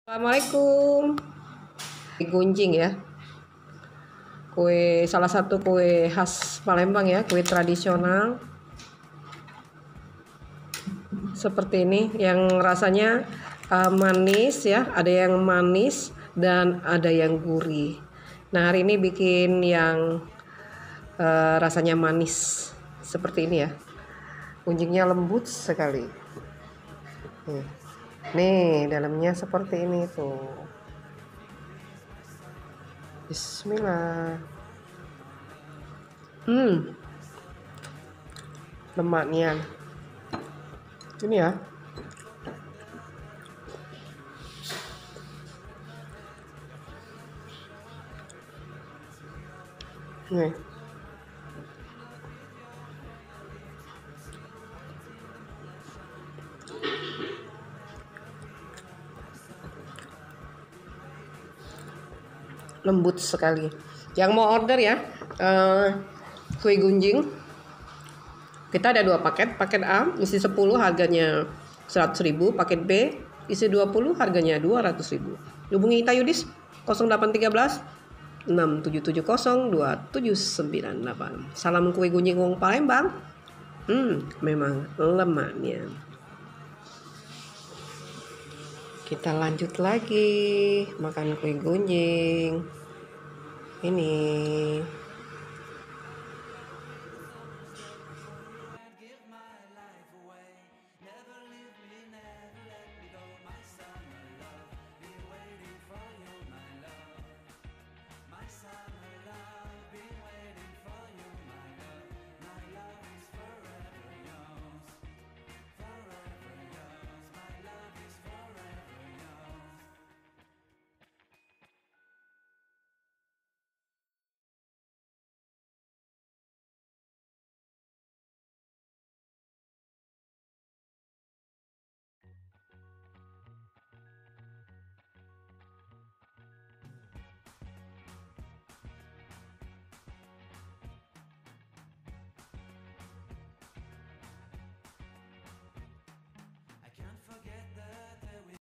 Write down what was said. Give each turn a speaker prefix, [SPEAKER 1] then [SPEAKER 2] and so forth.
[SPEAKER 1] Assalamualaikum. Kue gunjing ya. Salah satu kue khas Palembang ya, kue tradisional. Seperti ini yang rasanya manis ya, ada yang manis dan ada yang gurih. Nah, hari ini bikin yang rasanya manis seperti ini ya. Gunjingnya lembut sekali. Nih, dalamnya seperti ini tuh. Bismillah. Lemaknya. Ini ya. Nih. Lembut sekali. Yang mau order ya, kue gunjing. Kita ada 2 paket. Paket A isi 10 harganya 100.000, paket B isi 20 harganya 200.000. Hubungi Tayudis 0813 6770 2798. Salam kue gunjing wong Palembang. Memang lemaknya. Kita lanjut lagi makan kue gunjing. Ini